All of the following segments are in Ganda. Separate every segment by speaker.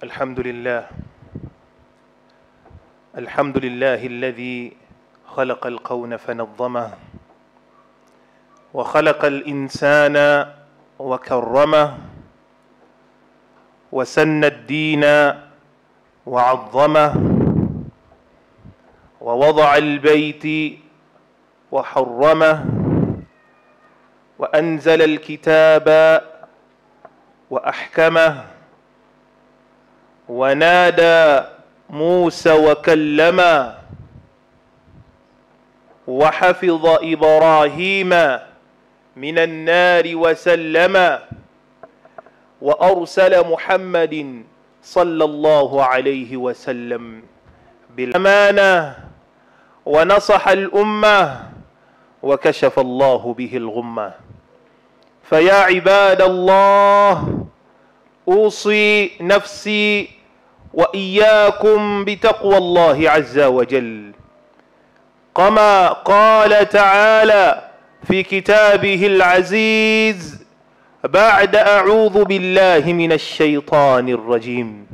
Speaker 1: الحمد لله الذي خلق الكون فنظمه وخلق الإنسان وكرمه وسن الدين وعظمه ووضع البيت وحرمه وأنزل الكتاب وأحكمه ونادى موسى وكلمه وحفظ إبراهيم من النار وسلم وأرسل محمد صلى الله عليه وسلم بالأمانة ونصح الأمة وكشف الله به الغمة. فيا عباد الله، أوصي نفسي وإياكم بتقوى الله عز وجل، كما قال تعالى في كتابه العزيز بعد أعوذ بالله من الشيطان الرجيم: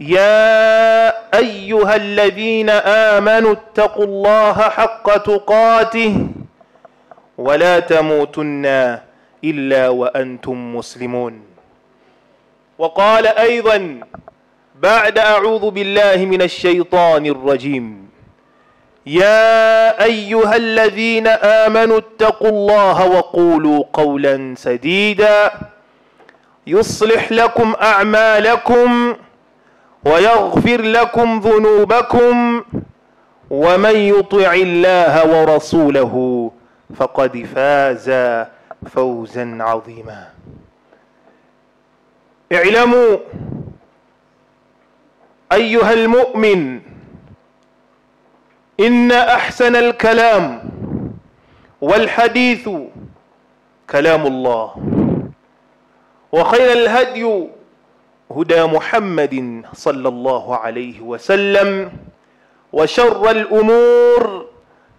Speaker 1: يا أيها الذين آمنوا اتقوا الله حق تقاته ولا تموتن إلا وأنتم مسلمون. وقال أيضا بعد أعوذ بالله من الشيطان الرجيم: يا أيها الذين آمنوا اتقوا الله وقولوا قولا سديدا يصلح لكم أعمالكم ويغفر لكم ذنوبكم ومن يطع الله ورسوله فقد فاز فوزا عظيما. اعلموا أيها المؤمن إن أحسن الكلام والحديث كلام الله، وخير الهدي هدى محمد صلى الله عليه وسلم، وشر الأمور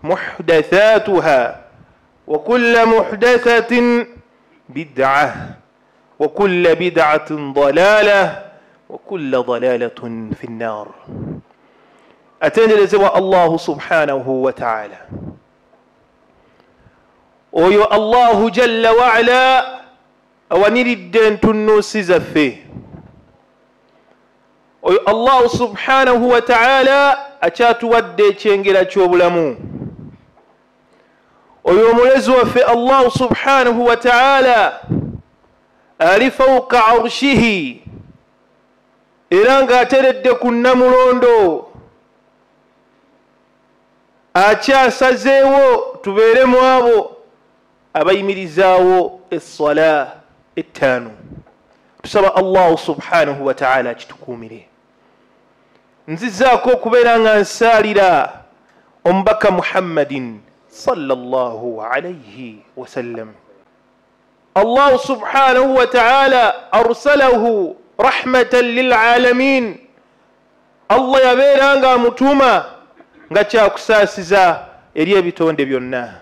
Speaker 1: محدثاتها وكل محدثة بدعة وكل بدعة ضلالة وكل ضلالة في النار. أتنزل الله سبحانه وتعالى ويو الله جل وعلا ونريد أن تنسز فيه ويو الله سبحانه وتعالى أشات ودي تشنجل تشوبلمو ويو ملزو في الله سبحانه وتعالى ali fawqa arshihi, era ng'ateredde ku Namulondo akyasazeewo tubeere mu abo abayimirizaawo essala ettaano. Tusaba Allahu subhanahu wa ta'ala akitukuumire. Nzizaako okubeera nga nsaalira omubaka Muhammadin sallallahu alayhi wa sallam. الله سبحانه وتعالى أرسله رحمة للعالمين. الله يبير أنغا متوما نغا كساسزا إليه بتوند بيونا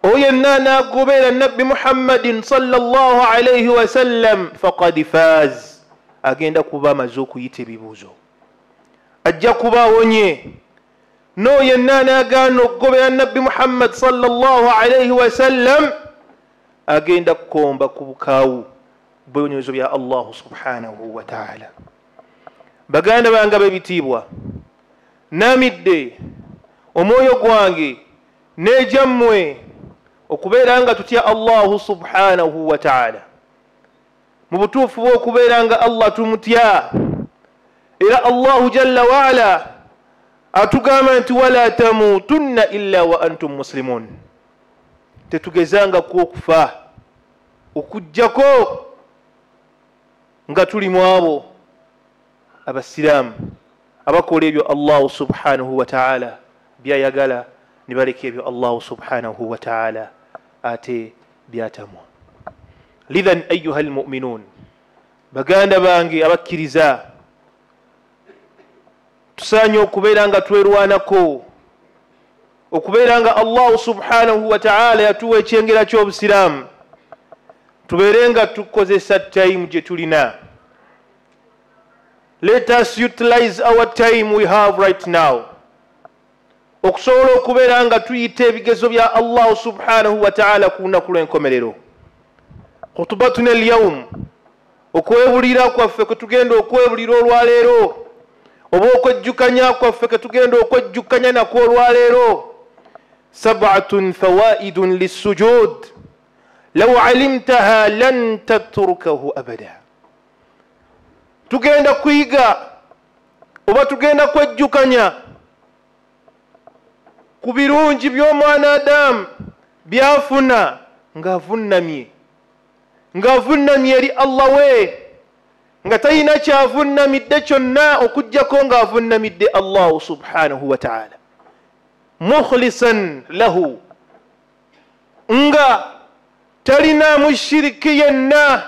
Speaker 1: وينانا قبيل النبي محمد صلى الله عليه وسلم فقد فاز. أجند كوبا مزوكو يتبيبوزو أجا كوبا ونيه no yenana gano gobe annabi Muhammad sallallahu alayhi wa sallam agenda kukomba kubukawu bwonyozo bya Allah subhanahu wa ta'ala. Baganda banga bebitibwa namidde omwoyo gwange nejammwe okubeera nga tutya Allah subhanahu wa ta'ala mu butuufu bw'okubeera nga Allah tumutya, era Allah jalla wa ala atugamba nti wala tamutunna illa wa antum muslimun. Tetugezanga kufa okujjako nga tuli mu abo abasiraamu abakola ebyo Allah subhanahu wa ta'ala byayagala ne baleka ebyo Allah subhanahu wa ta'ala ate byatamwa. Lidhan ayyuha almu'minun, baganda bange abakkiriza, tusaanye okubeera nga twerwanako, okubeera nga Allah subhanahu wa ta'ala yatuwa ekyengera ky'obusiraamu tuberenga tukozesa time je tulina. Let us utilize our time we have right now okusobola okubeera nga tuyita ebigezo bya Allah subhanahu wa ta'ala ku lunaku lw'enkomerero. Khutubatuna al-yawm, okwebulira kwaffe kwe tugenda okwebulira olwaleero oba okwejjukanya kwaffe ke tugenda okwejjukanya nakwo olwaleero. Sab'atun fawaidun lissujud law alimtaha lan tatrukahu abada. Tugenda kuyiga oba tugenda kwejjukanya ku birungi by'omwana Adamu byafuna ng'avunnamye eri Allah we, nga talina kyavunnamidde kyonna okuggyako ng'avunnamidde Allah subhanahu wa ta'ala, mukhlisan lahu, nga talinaamu shiriki yenna,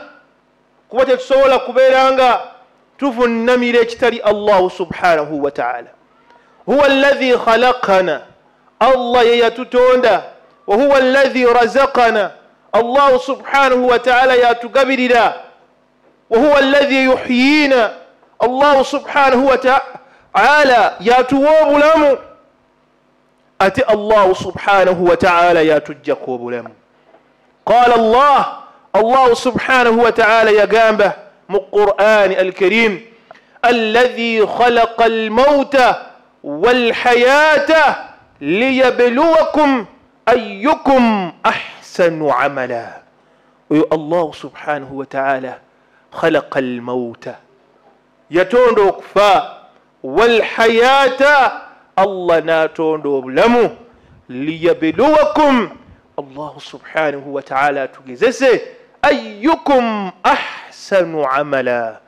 Speaker 1: kuba tetusobola kubeera nga tuvunnamira ekitali Allah subhanahu wa ta'ala. Huwa alladhi khalaqana, Allah ye yatutonda, wa huwa alladhi razaqana, Allah subhanahu wa ta'ala yatugabirira, wa huwa alladhi yuhyina, Allah subhanahu wa ta'ala yatuwa obulamu, ate Allah subhanahu wa ta'ala yatujjako obulamu. Qala Allah subhanahu wa ta'ala yagamba mu Qur'an al-Karim, alladhi khalaqa al-mawta wal hayata liyabluwakum ayyukum ahsanu amala. Uyo Allah subhanahu wa ta'ala khalaqa al-mawta, yatonda okufa, wal hayata, Allah natonda obulamu, liyabluwakum, Allah subhanahu wa ta'ala tugezese, ayyukum ahsanu amala,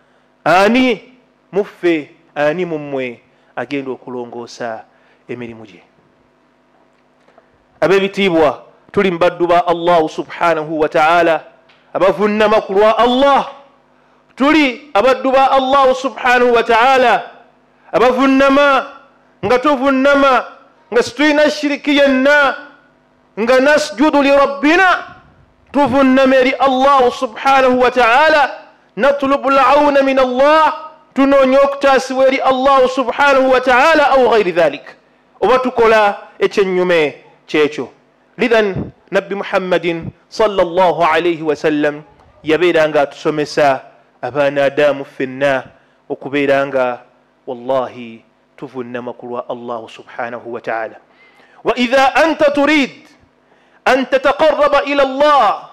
Speaker 1: ani muffe, ani mummwe agenda okulongoosa emirimu gye. Abebitiibwa, tuli mbaddu ba Allah subhanahu wa ta'ala abavunnama ku lwa Allah. Tuli abaddu ba Allah subhanahu wa ta'ala abavunnama nga tuvunnama nga situlina shiriki yenna, nga nasjudu li rabbina, tuvunnama eri Allah subhanahu wa ta'ala, natlubu al-auna min Allah, tunoonya okutaasibwa eri Allah subhanahu wa ta'ala, aw ghayri dhalik, oba tukola ekyennyume kyekyo. Lidhan Nabbi Muhammadin sallallahu alayhi wa sallam yabeera nga atusomesa abaana Adamu ffenna okubeera nga wallahi tuvunnama ku lwa Allah subhanahu wa ta'ala. Wa idha anta turid an tataqarraba ila Allah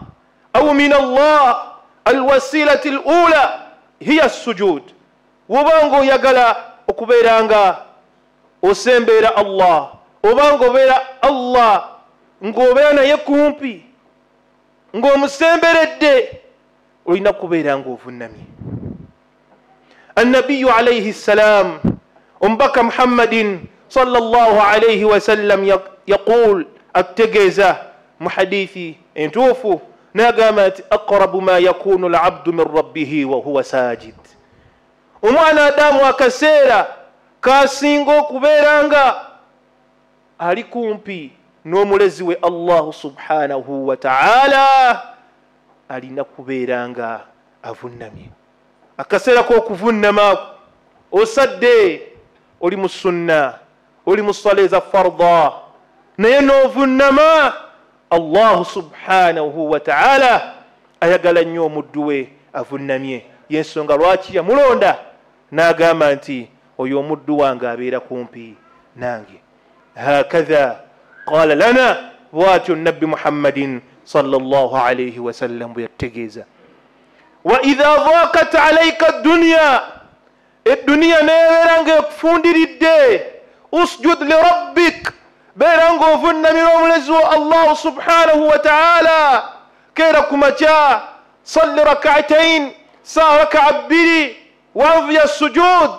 Speaker 1: aw min Allah, alwasilati al-ula hiya as-sujud. Wobanga oyagala okubeera nga osembeera Allah, obanga obeera Allah ng'obeera naye kumpi, ng'omusemberedde, olina kubeera ng'ovunnamye. Annabiyu alayhi salam, omubaka Muhammadin sallallahu alayhi wa sallam yaqul, ategeeza mu hadithi entuufu, n'agamba nti aqrabu ma yakunu al-abdu min rabbihi wa huwa sajid. Omwana Adamu akaseera kasinga okubeera nga ali kumpi n'omulezi we Allah subhanahu wa ta'ala, alina kubeera nga avunnamye. Akaseera k'okuvunnama osadde, oli mu sunna, oli mu ssala eza farda, naye n'ovunnama, Allah subhanahu wa ta'ala ayagala nnyo omuddu we avunnamye. Y'ensonga lwaki yamulonda n'agamba nti oyo omuddu wange abeera kumpi nange. Hakadha qala lana, bw'atyo Nabbi Muhammadin sallallahu alayhi wa sallam bwe yategeeza. Wa idha dhaqat alayka ad-dunya, eddunya neebeera nga ekufundiridde, usjud li rabbik, beera ng'ovunnamira omulezi wa Allah subhanahu wa ta'ala. Keera ku makya, salli rak'atayn, saa raka'a bbiri, wanvu ya sujud,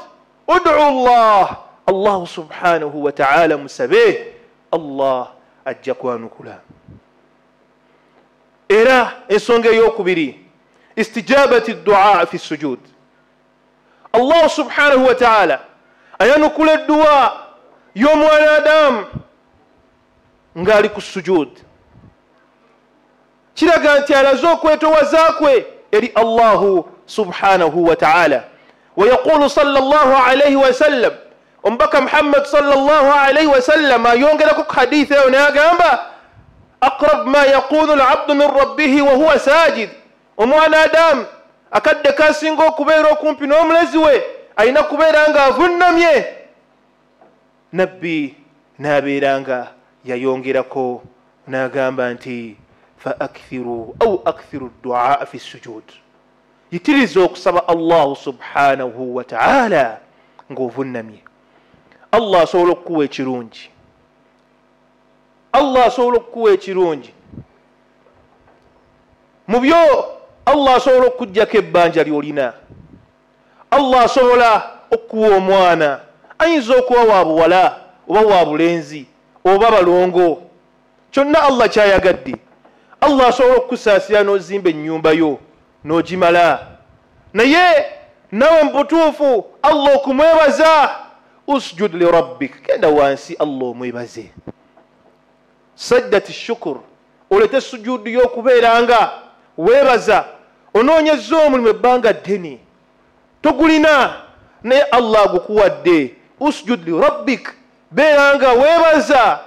Speaker 1: ud'u Allah subhanahu wa ta'ala musabe, Allah ajja kwanukula. Era ensonga ey'okubiri, istijabati ad-du'a fi sujud. Allah subhanahu wa ta'ala ayanukula edduwa y'omwana Adamu ng'ali ku sujud. kiraga nti alaze okwetowaza kwe eri Allahu subhanahu wa ta'ala. ويقول صلى الله عليه وسلم أمبك محمد صلى الله عليه وسلم يونغلك حديثه وناغامبا أقرب ما يقول العبد من ربه وهو ساجد وموانا دام أكد كاسينغو كبيرو كومبي نوملزوي أين كبيرانغا فنمي نبي نابيرانغا يونغلكو ناغامبا انتي فأكثروا أو أكثروا الدعاء في السجود yitiriza okusaba Allah subhanahu wa ta'ala ng'ovunnamye. Allah asobola okukuwa ekirungi, Allah asobola okukuwa ekirungi mu byo. Allah asobola okuggyako ebbanja ly'olina. Allah asobola okukuwa omwana, ayinza okuwa wa buwala oba wa bulenzi oba balongo, kyonna Allah kyayagadde. Allah asobola okukusaasira n'ozimba ennyumba yo n'ogimala, naye nawe mbutuufu Allah okumwebaza. Usjud li rabbik, genda wansi Allah omwebaze. Sajdati shukur, olete sujudu y'okubeeranga weebaza, onoonyeza omulimu ebbanga ddene togulina naye Allah agukuwadde. Usjud li rabbik, beeranga weebaza,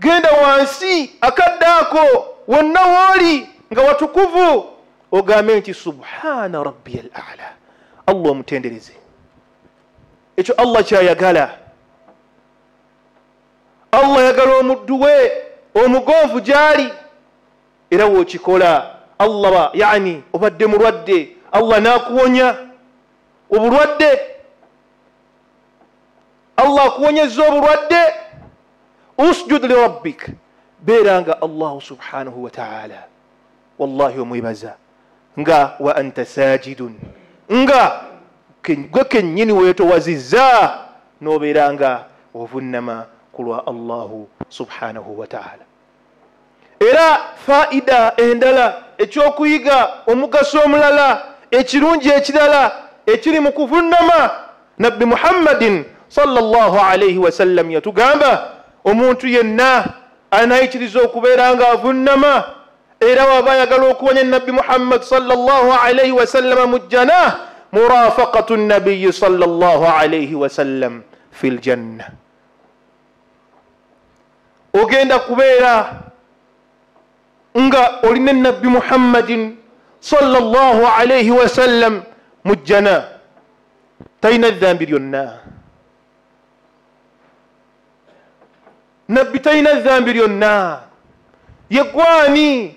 Speaker 1: genda wansi akadde ako wonna wooli nga watukuvu ogambe nti subhana rabbiyal a'la, Allah omutendereze. Ekyo Allah kyayagala. Allah yagala omuddu we omugonvu gyali, era wookikola. Allah yani obadde mulwadde, Allah n'akuwonya obulwadde, Allah akuwonyezza obulwadde. Usjud li rabbik, beeranga Allah subhanahu wa ta'ala wallahi omwebaza nga wa anta sajidun, nga gwe kennyini weetowazizza n'obeeranga ovunnama ku lwa Allahu subhanahu wa ta'ala. Era faida endala, ekyokuyiga, omugaso omulala, ekirungi ekirala ekiri mu kuvunnama, Nabbi Muhammadin sallallahu alayhi wa sallam yatugamba omuntu yenna anayikiriza okubeeranga avunnama, era waba ayagala okuwonya Nabbi Muhammad sallallahu alayhi wa sallam mu jjana, murafaqatu nabiyyi sallallahu alayhi wa sallam fil janna. Ogenda kubeera nga olina Nabbi Muhammadin sallallahu alayhi wa sallam mu jjana, talina dhambi lyonna. Nabbi talina dhambi lyonna. Ye gwani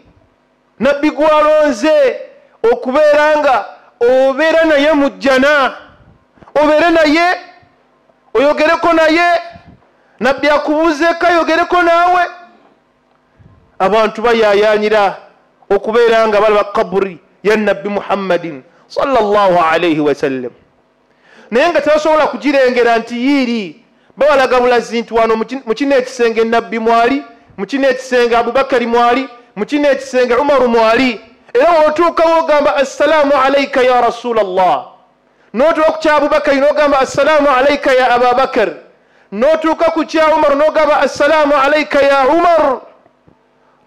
Speaker 1: Nabbi gwalonze okubeeranga obeera naye mu jjana, obeere naye oyogereko naye, Nabbi akubuuzeeko ayogereko naawe. Abantu bayayaanyira okubeeranga balaba kaburi ya Nabbi Muhammadin sallallahu alayhi wa sallam, naye nga tebasobola kugirengera nti yiiri. Bawalaga bulazi nti wano mu kino ekisenge Nabbi mwali, mu kino ekisenge Abubakari mwali, mu kino ekisenge Umaru mwali. Era wotuuka wogamba assalaamu alayka ya Rasulallah, n'otuuka ku kya Abubakari n'ogamba assalaamu alayka ya Ababakar, n'otuuka ku kya Umar n'ogamba assalaamu alayka ya Umar.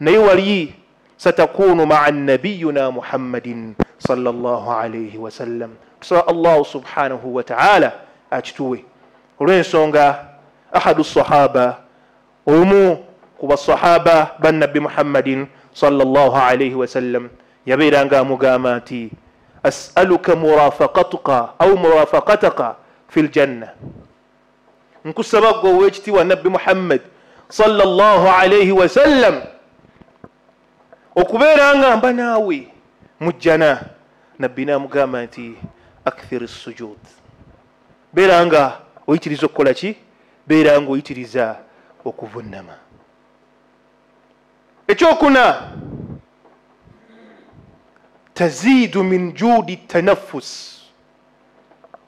Speaker 1: Naye wali satakunu ma'a nabiyuna Muhammadin sallallahu alayhi wa sallam. Tusaba Allah subhanahu wa ta'ala akituwe. Olw'ensonga ahadu sahaba, omu ku basahaba ba Nabbi Muhammadin sallallahu alayhi wa sallam, yabeeranga amugamba nti as'aluka murafaqatuka au murafaqataka fil janna, nkusaba gwe ow'ekitiibwa Nabbi Muhammad sallallahu alayhi wa sallam okubeeranga mba naawe mu jjana. Nabbi n'amugamba nti akthir as-sujud, beeranga oyitiriza okukola ki? Beeranga oyitiriza okuvunnama. Ekyokuna, taziidu min juudi tanaffus,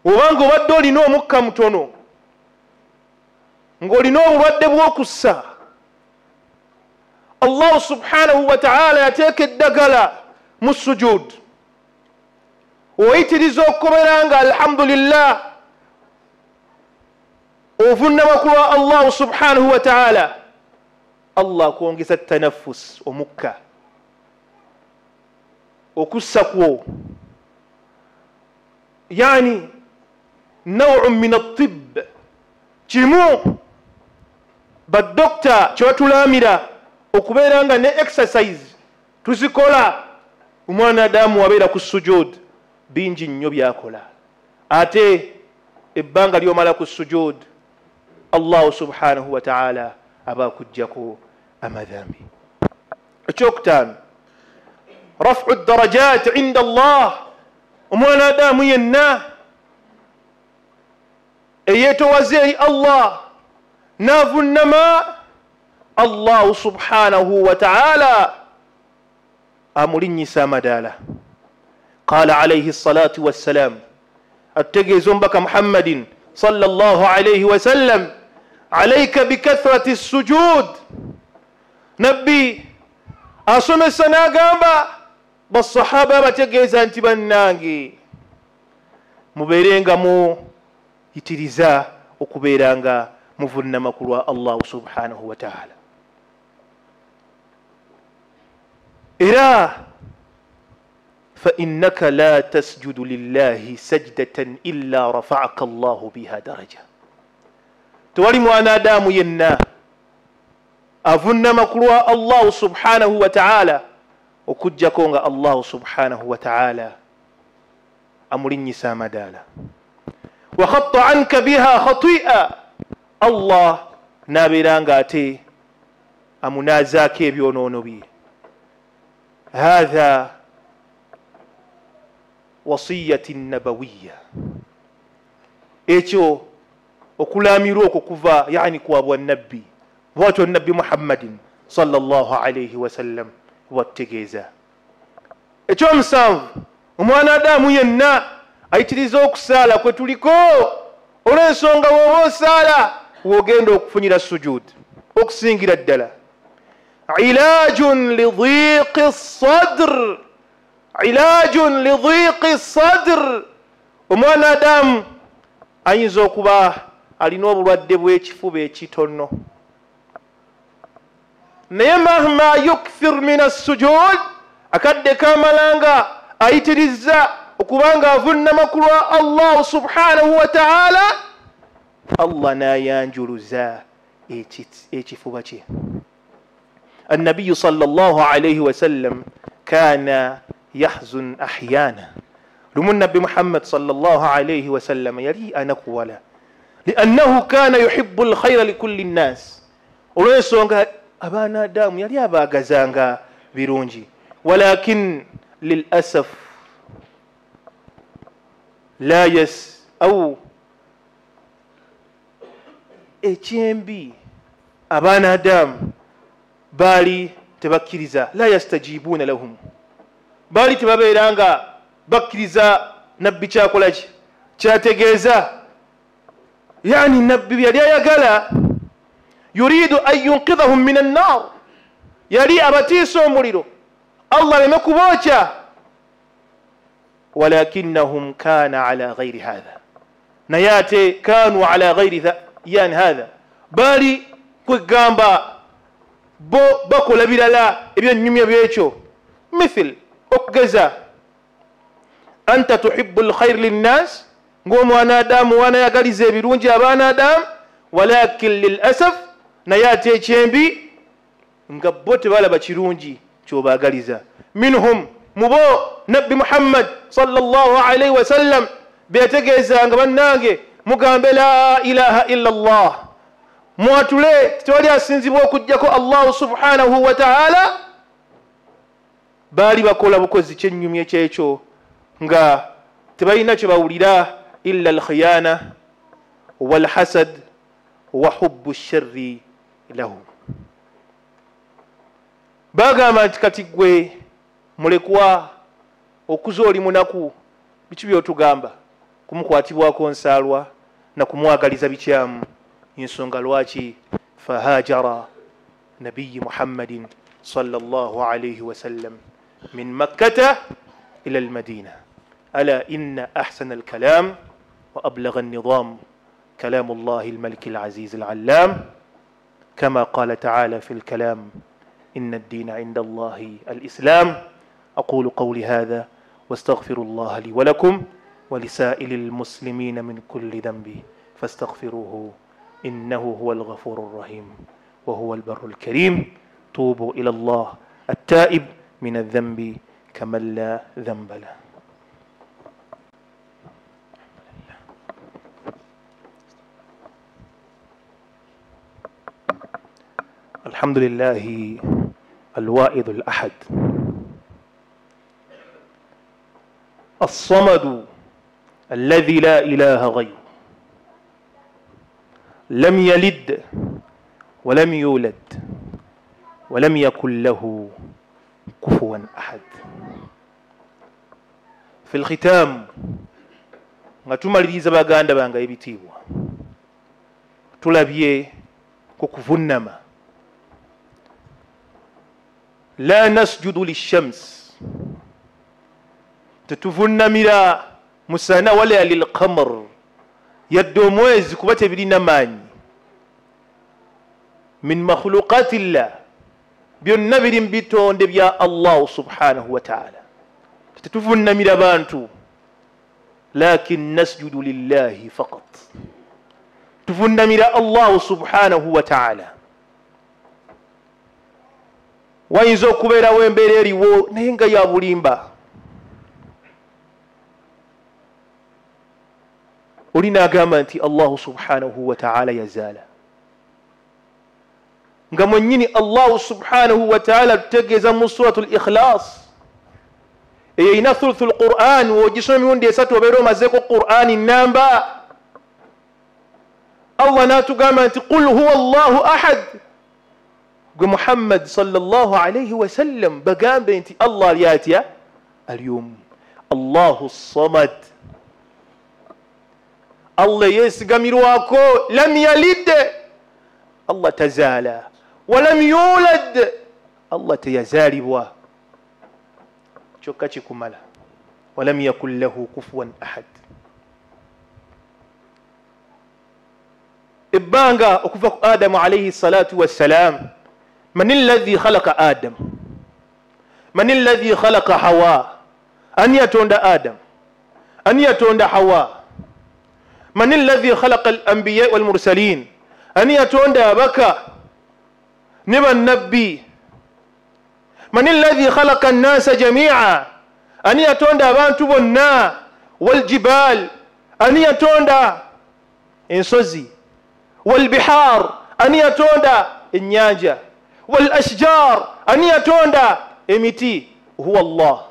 Speaker 1: obanga obadde olina omukka mutono, ng'olina obulwadde bw'okussa, Allah subhanahu wa ta'ala yateeka eddagala mu sujud, oyitiriza okubeeranga alhamdulillah ovunnama ku lwa Allah subhanahu wa ta'ala, Allah kwongeza tanaffus, omukka okusakwo yani نوع من الطب kimu badokta kyebatulamira okubeera nga ne exercise tuzikola omwana adamu wabeera ku sujud bingi nnyo byakola ate ebbanga lyomala ku sujud Allah subhanahu wa ta'ala aba kujjako amadhambi. Ekyokutaano rafu ad-darajat inda Allah, omwana adamu yenna eyetowaze eri Allah navunnama Allah subhanahu wa ta'ala amulinyisa amadaala. Qala alayhi salatu wassalam, ategeeza mbaka Muhammadin sallallahu alayhi wa sallam, alayka bikathrati as-sujud. Nabbi asomesa n'agamba basahaba bategeeza nti bannange mubeerenga mu yitiriza okubeeranga muvunnama ku lwa Allah subhanahu wa ta'ala. Era فإنك لا تسجد لله سجدة إلا رفعك الله بها درجة. توالي موانا دام ينا أظن مكروه الله سبحانه وتعالى وكجكون الله سبحانه وتعالى أمرني سامدالا وخط عنك بها خطيئة الله نابرانغاتي أمنازاكي بيونونو بي. هذا وصية النبوية. إيشو وكلاميروكو كفا يعني كوابو النبي واتو النبي محمد صلى الله عليه وسلم واتجيزا. إيشو مساف وموانا دامو ينا aitirizoku sala kwetuliko olwensonga woba sala wogenda okufunira sujud okusingira ddala. Ilajun lidhiqi as-sadr, ilajun lidhiqi as-sadr. Omwana adamu ayinza okuba alina obulwadde bw'ekifuba ekitono naye mahma yukthir min as-sujud, akadde kamalanga ayitiriza okubanga avunnama ku lwa Allah subhanahu wa ta'ala, Allah nayanjuluza ekifuba kye. النبي صلى الله عليه وسلم كان يحزن أحيانا. لم النبي محمد صلى الله عليه وسلم يلي أنقولا لأنه كان يحب الخير لكل الناس. وليسونغ أبانا دام يلي أبا غزانغا بيرونجي، ولكن للأسف لا أو HMB أبانا دام bali tebakiriza la yastajibuna lahum, bali tebabeeranga bakkiriza nabbi kyakolaki kyategeeza. Yani nabbi yali ayagala yuridu an yunqidhahum min an-nar, yali abatiisa omuliro Allah leme kubookya. walakinnahum kana ala ghairi hadha, naye ate kanu ala ghairi yani hadha, bali kwegamba bo bakola birala ebyonyumya byekyo. مثل okugeza anta tuhibbu alkhair linnas, ng'omwana adamu wanayagaliza ebirungi abaana adamu, walakin lilasaf naye ate ekyembi nga bo tebalaba kirungi kyobaagaliza. minhum mubo nabbi Muhammad sallallahu alayhi wasallam beyategeezanga bannange mugambe la ilaha illa Allah, mwatule tewali asinzibwa okujjako Allah subhanahu wa ta'ala. Bali bakola bukozi kyenyumya ekyekyo nga tebalina kye bawulira illa alkhiyana walhasad wa hubbu sharri lahu. Bagamba nti kati gwe mulekwa okuza oli munaku, biki byotugamba kumukwatibwako nsaalwa na kumwagaliza bikyamu. Ensonga lwaki fahajara nabiyyi Muhammadin sallallahu alayhi wa sallam min makkata ila al-madina. ala inna ahsana al-kalam wa ablagha an-nidam كلام الله الملك العزيز العلام كما قال تعالى في الكلام إن الدين عند الله الإسلام أقول قولي هذا واستغفر الله لي ولكم ولسائر المسلمين من كل ذنب فاستغفروه إنه هو الغفور الرحيم وهو البر الكريم. توبوا إلى الله التائب من الذنب كمن لا ذنب له. الحمد لله الواحد الأحد الصمد الذي لا إله غيره لم يلد ولم يولد ولم يكن له كفوا أحد. في الختام ngatumaliriza baganda banga ebitiibwa tulabye ku kuvunnama. La nasjudu lishams, tetuvunnamira musana wala lilqamar yadde omwezi kuba tebirina maanyi. Min makhluqatillah, byonna biri mu bitonde bya Allah subhanahu wa ta'ala. Tetuvunnamira bantu, lakin nasjudu lillahi faqat, tuvunnamira Allah subhanahu wa ta'ala. Wayinza okubeerawo embeera eriwo naye nga ya bulimba. Olina agamba nti Allah subhanahu wa ta'ala yazaala, nga mwennyini Allah subhanahu wa ta'ala tutegeeza mu suratul Ikhlas eyina thuluthul Qur'an, wogisoma emirundi esatu obeera omazeeko Qur'ani namba. Allah n'atugamba nti qul huwa Allahu ahad. Gwe Muhammad sallallahu alayhi wa sallam bagambe nti Allah ali atya? Ali omu. Allahu samad, Allah yeesigamirwako. Lam yalid, Allah tazaala. Walam yulad, Allah teyazaalibwa. Kyokka kikumala. Walam yakun lahu kufuwan ahad. Ebbanga okuva ku Adamu alayhi salatu wassalam, من الذي خلق آدم؟ من الذي خلق حواء؟ أن يتوند آدم، أن يتوند حواء. من الذي خلق الأنبياء والمرسلين؟ أن يتوند بكى نبى النبي. من الذي خلق الناس جميعا؟ أن يتوند بانتو بنا والجبال، أن يتوند إنسوزي والبحار، أن يتوند النياجة والأشجار، أن يتوند إمتي. هو الله،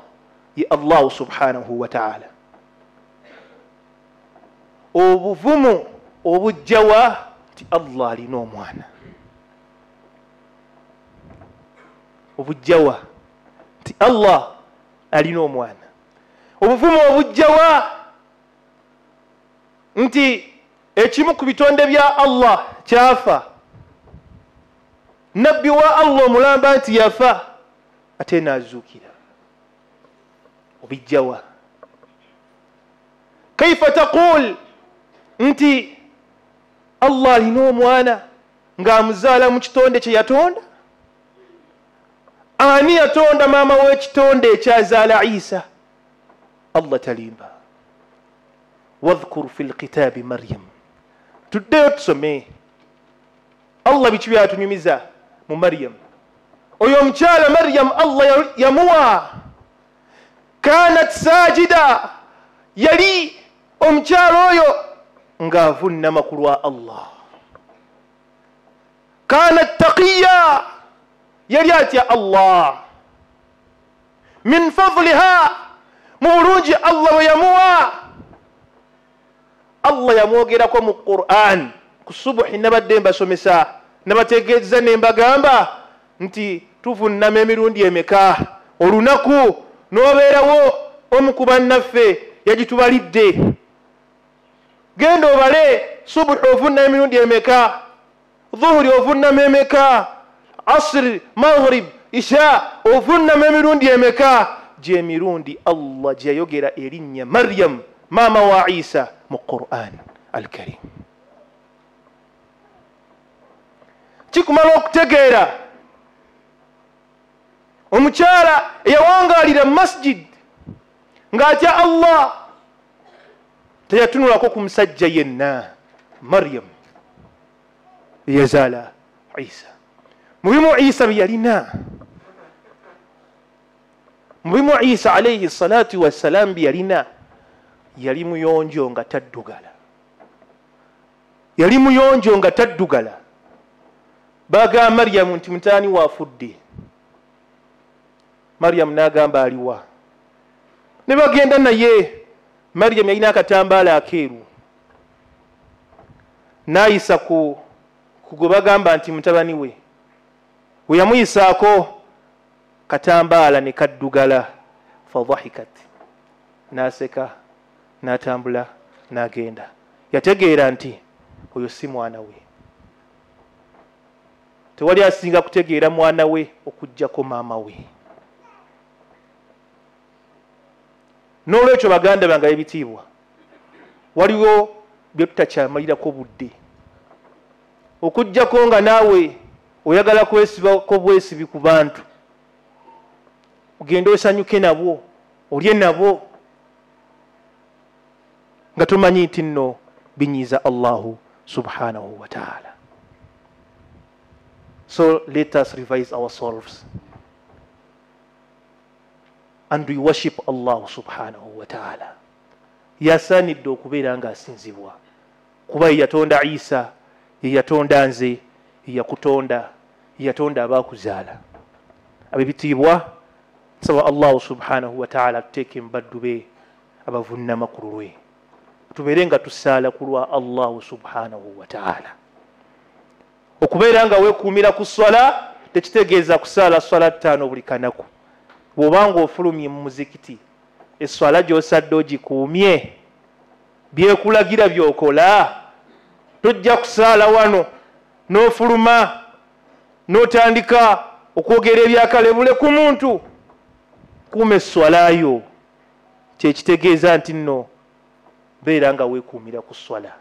Speaker 1: يا الله سبحانه وتعالى. obuvumu obujjawa ti Allah alina omwana. Obujjawa ti Allah alina omwana. Obuvumu obujjawa nti ekimu ku bitonde bya Allah kyafa, nabbi wa Allah omulamba nti yafa ate naazuukira. Obijjawa. Kaifa taqul nti Allah alina omwana ng'amuzaala mu kitonde kye yatonda? Ani yatonda maama w'ekitonde ekyazaala Isa? Allah talimba. Wadhkur fi lkitaabi Maryam. Tuddeyo tusome Allah biki byatunyumiza mu Maryam. Oyo omukyala Maryam Allah yamuwa, kanat sajida, yali omukyala oyo ng'avunnama ku lwa Allah. Kanat taqiya, yali atya Allah. Min fadliha, mu bulungi Allah bwe yamuwa. Allah yamwogerako mu Qur'an. Ku subuhi nabadde mbasomesa, nabategeeza ne mbagamba nti tuvunnama emirundi emeka olunaku, n'obeerawo omu ku bannaffe yagitubalidde. Genda obale subuhi ovunnama emirundi emeka, dhuhuri ovunnama emeka, asri, maghrib, isha ovunnama emirundi emeka? Gye mirundi Allah gye yayogera erinnya Maryam maama wa Isa mu Qur'an al-Karim. Kikumala okutegeera omukyala eyawangalira masjid ng'atya Allah teyatunulako ku musajja yenna. Maryam yazaala Isa, mubimu Isa byeyalina, mubimu Isa alayhi salatu wassalam byeyalina, yali muyonjo nga taddugala, yali muyonjo nga taddugala. Baga Maryam nti mutaani waafudde. Maryam n'agamba aliwa, ne bagenda naye. Maryam yalina akatambaala akeeru, n'ayisa ku gwe bagamba nti mutabani we. We yamuyisaako katambaala ne kaddugala. Fadhahikat, n'aseka, n'atambula, n'agenda. Yategeera nti oyo si mwana we. Tewali asinga kutegeera mwana we okuggyako maama we. N'olwekyo baganda bange ebitiibwa, waliwo bye tutakyamalirako budde, okuggyako nga naawe oyagala kwesibako bwesibi ku bantu, ogenda osanyuke nabo, olye nabo, nga tomanyi nti nno binyiiza Allahu subhanahu wa ta'ala. So let us revise ourselves and we worship Allah subhanahu wa ta'ala. Yasaanidde okubeera nga asinzibwa, kuba ye yatonda Isa, ye yatonda nze, ye yakutonda, ye yatonda abaakuzaala. Ab'ebitiibwa, nsaba Allah subhanahu wa ta'ala tuteeke mu baddu be abavunnama ku lulwe, tubeere nga tusaala ku lwa Allah subhanahu wa ta'ala. Okubeera nga weekuumira ku swala tekitegeeza kusaala swala 5 buli kanaku. Bw'obanga ofulumye mu muzikiti, eswala gy'osadde ogikuumye, byekulagira by'okola, tojja kusaala wano n'ofuluma n'otandika okwogera ebyakalebule ku muntu. Kuuma eswala yo, kyekitegeeza nti nno beera nga weekuumira ku swala.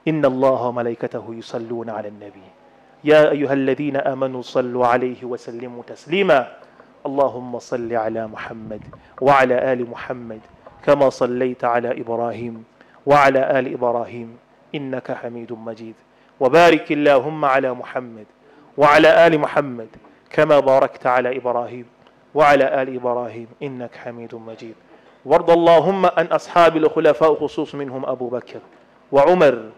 Speaker 1: Inna Allaha wa malaikatahu yusalluna ala nabi يا أيها الذين آمنوا صلوا عليه وسلموا تسليما اللهم صل على محمد وعلى آل محمد كما صليت على إبراهيم وعلى آل إبراهيم إنك حميد مجيد وبارك اللهم على محمد وعلى آل محمد كما باركت على إبراهيم وعلى آل إبراهيم إنك حميد مجيد وارض اللهم عن أصحاب الخلفاء خصوص منهم أبو بكر وعمر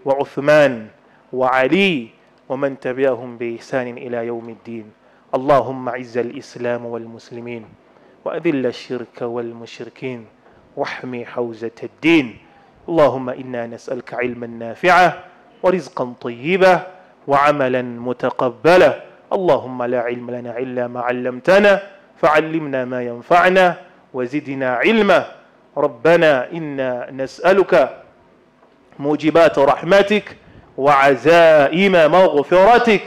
Speaker 1: وعثمان وعلي ومن تبعهم بإحسان إلى يوم الدين اللهم أعز الإسلام والمسلمين وأذل الشرك والمشركين واحمي حوزة الدين اللهم إنا نسألك علما نافعا ورزقا طيبا وعملا متقبلا اللهم لا علم لنا إلا ما علمتنا فعلمنا ما ينفعنا وزدنا علما ربنا إنا نسألك موجبات رحمتك وعزائم مغفرتك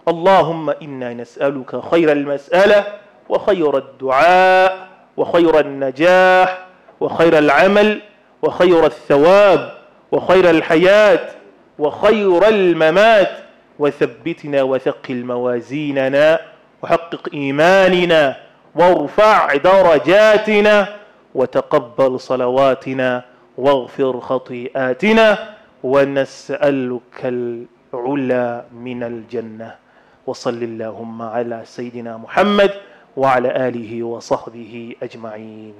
Speaker 1: اللهم إنا نسألك خير المسألة وخير الدعاء وخير النجاح وخير العمل وخير الثواب وخير الحياة وخير الممات وثبتنا وثقل موازيننا وحقق إيماننا وارفع درجاتنا وتقبل صلواتنا واغفر خطيئاتنا ونسألك العلا من الجنة وصل اللهم على سيدنا محمد وعلى آله وصحبه أجمعين.